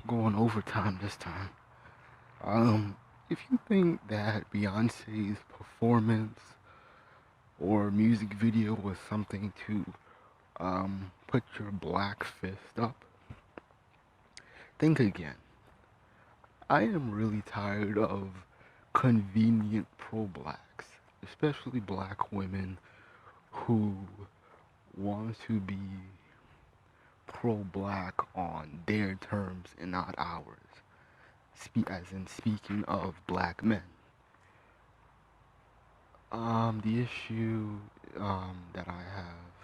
going overtime this time. Um, if you think that Beyonce's performance or music video was something to put your black fist up, think again. I am really tired of convenient pro-blacks, especially black women who want to be pro-black on their terms and not ours. As in speaking of black men. The issue that I have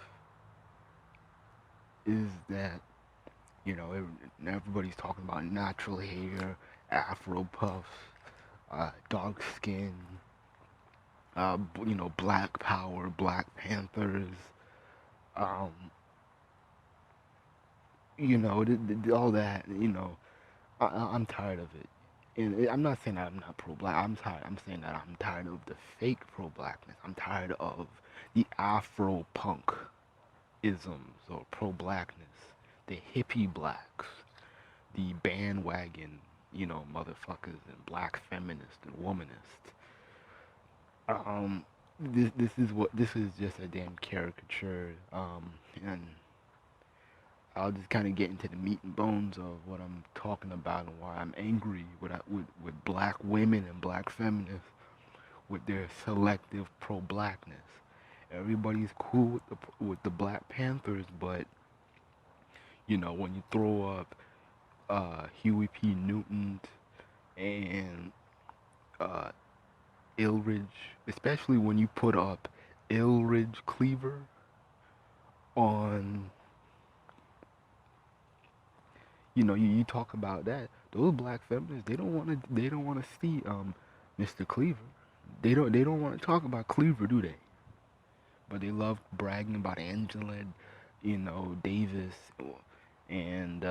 is that everybody's talking about natural hair, afro puffs, dark skin, black power, black panthers, um, all that. I'm tired of it. And I'm not saying that I'm not pro-black. I'm tired. I'm saying that I'm tired of the fake pro-blackness. I'm tired of the Afro-punk isms or pro-blackness, the hippie blacks, the bandwagon, motherfuckers and black feminists and womanists. This is just a damn caricature. And I'll just kind of get into the meat and bones of what I'm talking about and why I'm angry with black women and black feminists with their selective pro-blackness. Everybody's cool with the Black Panthers, but when you throw up Huey P. Newton and uh, Ilridge, especially when you put up Ilridge Cleaver on, you talk about that. Those black feminists, they don't want to see Mr. Cleaver. They don't want to talk about Cleaver, do they? But they love bragging about Angela, Davis, and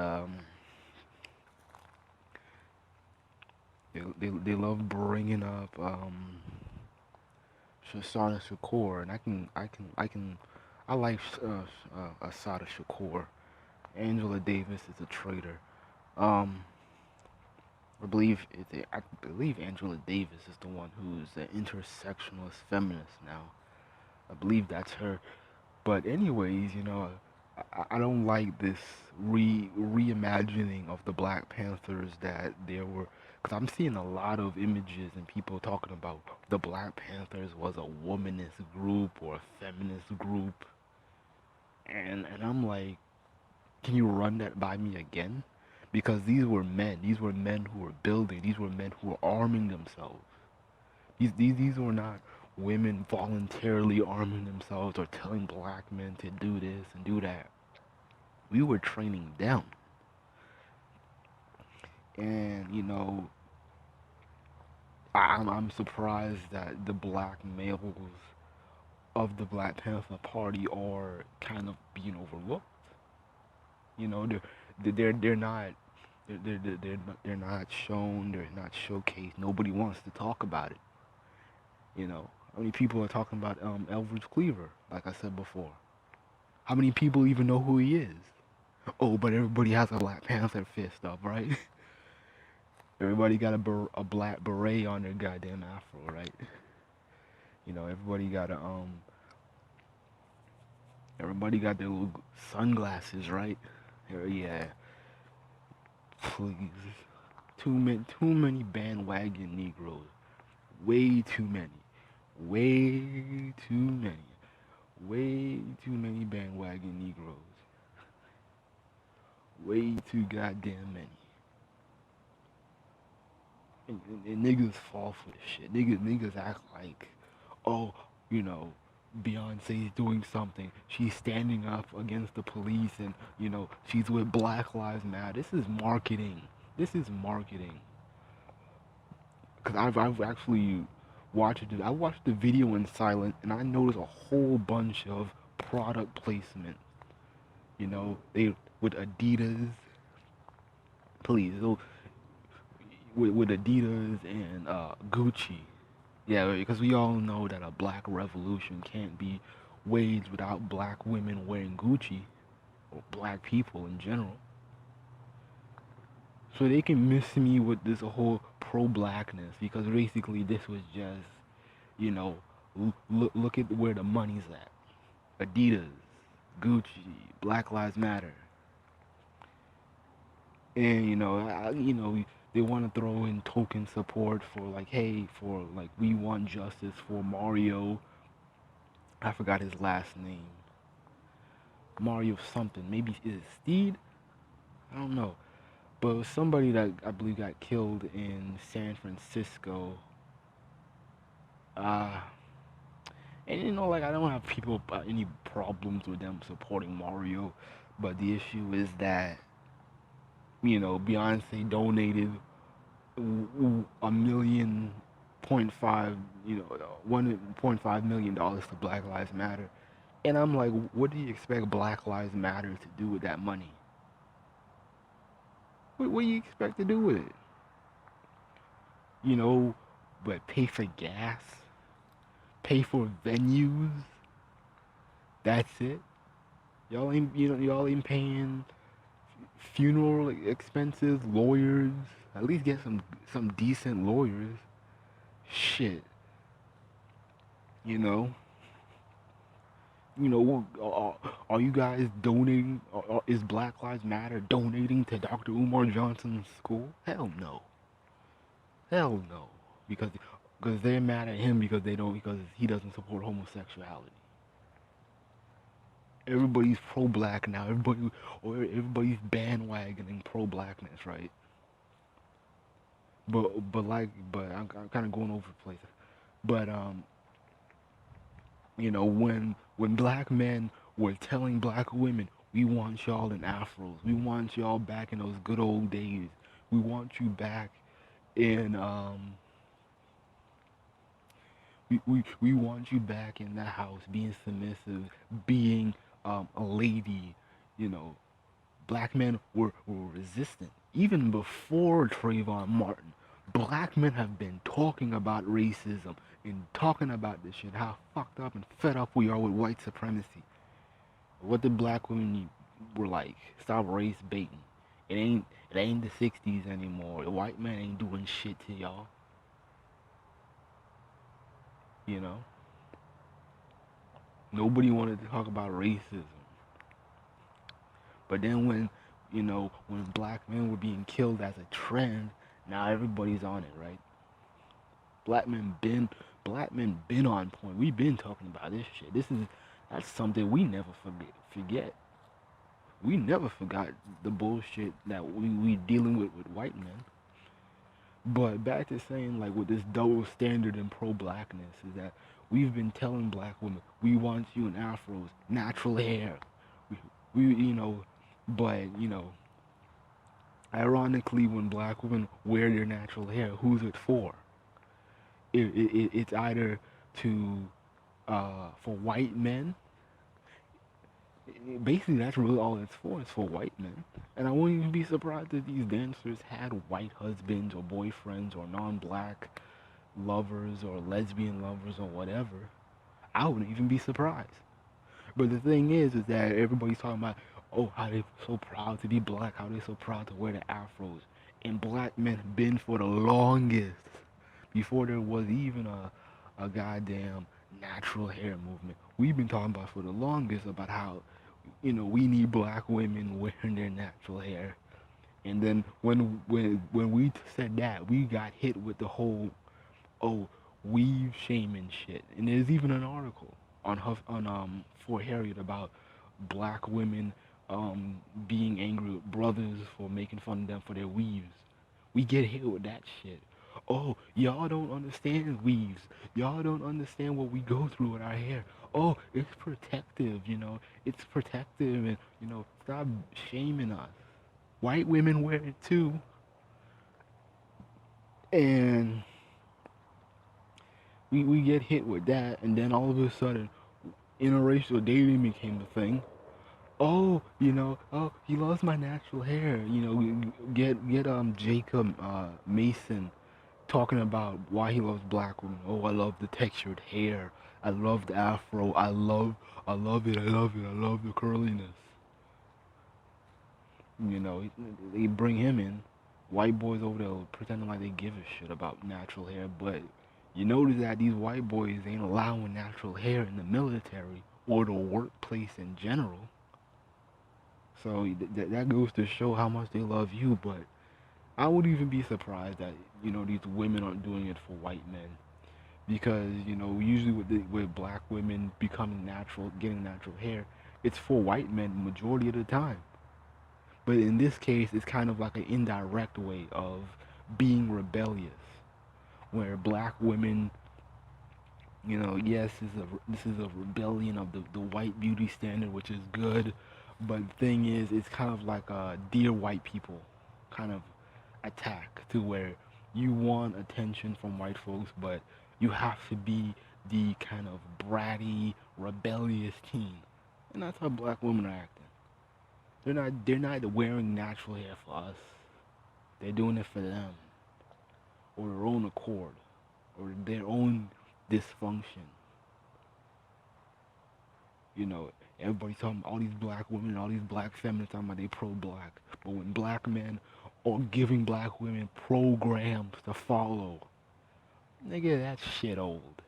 they love bringing up Shasana Shakur, and I like Asada Shakur. Angela Davis is a traitor. Um, I believe Angela Davis is the one who's an intersectionalist feminist now. I believe that's her. But anyways, I don't like this reimagining of the Black Panthers that there were, because I'm seeing a lot of images and people talking about the Black Panthers was a womanist group or a feminist group, and I'm like, can you run that by me again? Because these were men who were building, these were men who were arming themselves. These were not women voluntarily arming themselves or telling black men to do this and do that. We were training them. And, I'm surprised that the black males of the Black Panther Party are kind of being overlooked. They're not they're not shown, they're not showcased. Nobody wants to talk about it. How many people are talking about Elbridge Cleaver, like I said before? How many people even know who he is? Oh, but everybody has a Black Panther fist up, right? Everybody got a black beret on their goddamn afro, right? Everybody got everybody got their little sunglasses, right? Yeah, please. Too many bandwagon Negroes. Way too many. Way too many. Way too many bandwagon Negroes. Way too goddamn many. And niggas fall for this shit. Niggas act like, oh, you know, Beyonce's doing something. She's standing up against the police and, she's with Black Lives Matter. This is marketing. This is marketing. Because I've actually watched it. I watched the video in silent and I noticed a whole bunch of product placement. They with Adidas, please, with Adidas and Gucci. Yeah, because we all know that a black revolution can't be waged without black women wearing Gucci or black people in general. So they can miss me with this whole pro-blackness because basically this was just, you know, look at where the money's at. Adidas, Gucci, Black Lives Matter, and they want to throw in token support for like, hey, for like we want justice for Mario. I forgot his last name. Mario something. Maybe is it Steed? I don't know. But it was somebody that I believe got killed in San Francisco. Uh, and like I don't have people any problems with them supporting Mario, but the issue is that Beyonce donated a million point five, $1.5 million to Black Lives Matter, and I'm like, what do you expect Black Lives Matter to do with that money? What do you expect to do with it? You know, but pay for gas, pay for venues. That's it. Y'all ain't paying funeral expenses, lawyers. At least get some decent lawyers. Shit, you know. Are you guys donating? Is Black Lives Matter donating to Dr. Umar Johnson's school? Hell no. Hell no. Because they're mad at him because he doesn't support homosexuality. Everybody's pro-black now. Everybody's bandwagoning pro-blackness, right? But I'm kind of going over the place. But when black men were telling black women, we want y'all in afros, we want y'all back in those good old days, we want you back in we want you back in the house being submissive, being a lady, you know. Black men were resistant. Even before Trayvon Martin, black men have been talking about racism and talking about this shit, how fucked up and fed up we are with white supremacy. What the black women were like, stop race baiting. It ain't the 60s anymore. The white man ain't doing shit to y'all. You know? Nobody wanted to talk about racism. But then when black men were being killed as a trend, now everybody's on it, right? Black men been black men been on point. We've been talking about this shit. That's something we never forget. We never forgot the bullshit that we dealing with white men. But back to saying like with this double standard in pro-blackness is that we've been telling black women we want you in afros, natural hair. We but ironically, when black women wear their natural hair, who's it for? It's either to for white men. Basically, that's really all it's for. It's for white men. And I wouldn't even be surprised if these dancers had white husbands or boyfriends or non-black lovers or lesbian lovers or whatever. I wouldn't even be surprised. But the thing is that everybody's talking about, oh, how they so proud to be black, how they so proud to wear the afros. And black men have been for the longest, before there was even a goddamn natural hair movement. We've been talking about for the longest about how, we need black women wearing their natural hair. And then when we said that, we got hit with the whole, oh, weave shaming shit. And there's even an article on Fort Harriet about black women being angry with brothers for making fun of them for their weaves. We get hit with that shit. Oh, y'all don't understand weaves. Y'all don't understand what we go through with our hair. Oh, it's protective, It's protective and, stop shaming us. White women wear it too. And we get hit with that, and then all of a sudden, interracial dating became a thing. Oh, he loves my natural hair. Get Jacob Mason talking about why he loves black women. Oh, I love the textured hair. I love the afro. I love it. I love it. I love the curliness. They bring him in, white boys over there pretending like they give a shit about natural hair, but you notice that these white boys ain't allowing natural hair in the military or the workplace in general. So that goes to show how much they love you. But I would even be surprised that these women aren't doing it for white men, because usually with black women becoming natural, getting natural hair, it's for white men majority of the time. But in this case, it's kind of like an indirect way of being rebellious, where black women, yes, this is a rebellion of the white beauty standard, which is good. But the thing is, it's kind of like a dear white people kind of attack, to where you want attention from white folks, but you have to be the kind of bratty, rebellious teen. And that's how black women are acting. They're not wearing natural hair for us. They're doing it for them, or their own accord, or their own dysfunction. You know, everybody's talking, all these black women, all these black feminists talking about they pro-black. But when black men are giving black women programs to follow, nigga, that shit old.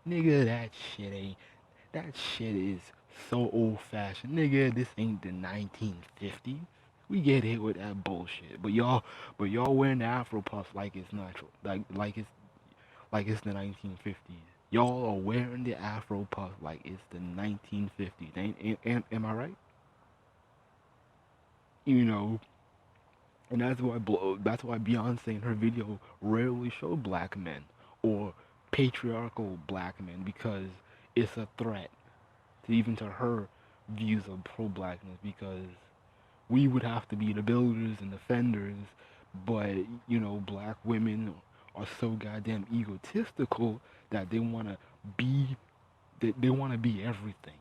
Nigga, that shit is so old fashioned. Nigga, this ain't the 1950s. We get hit with that bullshit. But y'all wearing the Afro puff like it's natural. Like it's the 1950s. Y'all are wearing the Afro puff like it's the 1950s. Am I right? You know, and that's why Beyonce in her video rarely show black men or patriarchal black men, because it's a threat to even to her views of pro-blackness, because we would have to be the builders and defenders, but black women are so goddamn egotistical that be they want to be everything.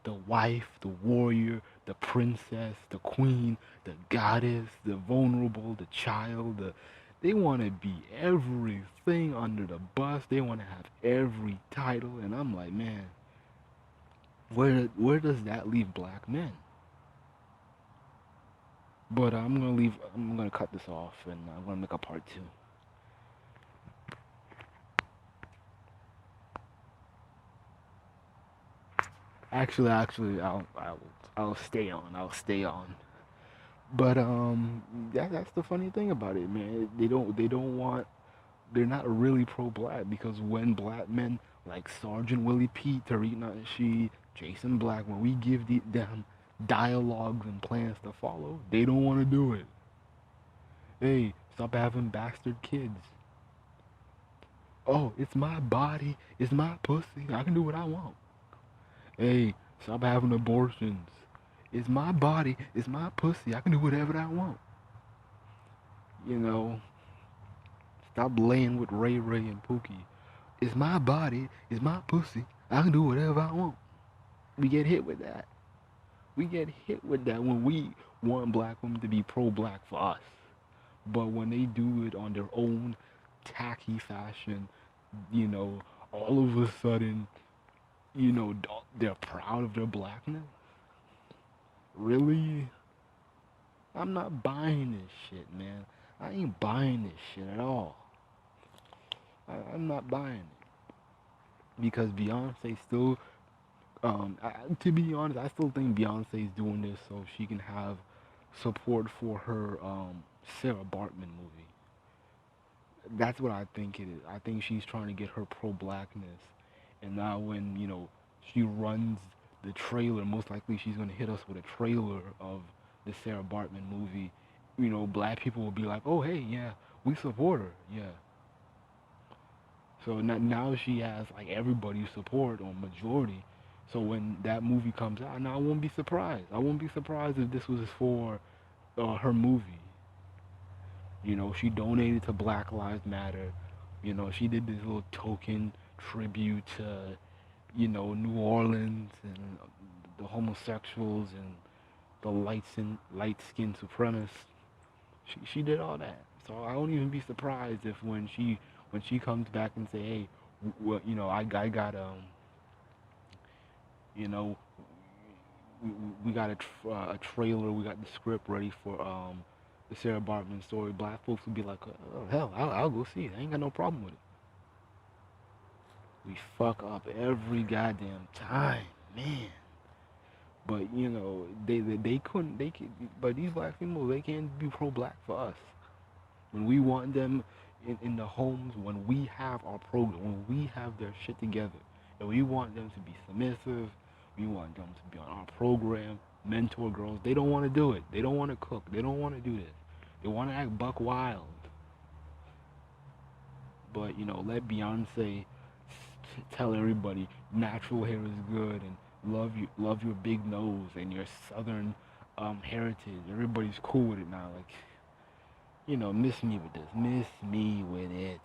The wife, the warrior, the princess, the queen, the goddess, the vulnerable, the child, they want to be everything under the bus. They want to have every title, and I'm like, man, where does that leave black men? But I'm gonna cut this off, and I'm gonna make a part two. Actually, I'll stay on. I'll stay on. But that's the funny thing about it, man. They don't want. They're not really pro-black, because when black men like Sergeant Willie P, Tariq Nasheed, Jason Black, when we give them dialogues and plans to follow, they don't want to do it. Hey, stop having bastard kids. Oh, it's my body, it's my pussy. I can do what I want. Hey, stop having abortions. It's my body, it's my pussy. I can do whatever I want. You know, stop laying with Ray Ray and Pookie. It's my body, it's my pussy. I can do whatever I want. We get hit with that. We get hit with that when we want black women to be pro-black for us. But when they do it on their own tacky fashion, you know, all of a sudden, they're proud of their blackness. Really? I'm not buying this shit, man. I ain't buying this shit at all. I'm not buying it, because Beyonce still, to be honest, I still think Beyonce's doing this so she can have support for her Sarah Bartman movie. That's what I think it is. I think she's trying to get her pro-blackness, and now when she runs the trailer, most likely she's gonna hit us with a trailer of the Sarah Bartman movie. Black people will be like, "Oh, hey, yeah, we support her, yeah." So now she has like everybody's support, or majority. So when that movie comes out, now I won't be surprised. I won't be surprised if this was for her movie. She donated to Black Lives Matter. She did this little token tribute to, New Orleans and the homosexuals and the light-skinned supremacists. She did all that. So I won't even be surprised if when she comes back and say, hey, well, I got you know, we got a trailer, we got the script ready for the Sarah Bartman story, black folks would be like, oh hell, I'll go see it. I ain't got no problem with it. We fuck up every goddamn time, man. But you know, they couldn't they could, but these black females they can't be pro-black for us. When we want them in the homes, when we have our program, when we have their shit together, and we want them to be submissive, we want them to be on our program, mentor girls. They don't want to do it. They don't want to cook. They don't want to do this. They want to act buck wild. But you know, let Beyonce tell everybody natural hair is good and love your big nose and your southern heritage. Everybody's cool with it now. Like, you know, miss me with this. Miss me with it.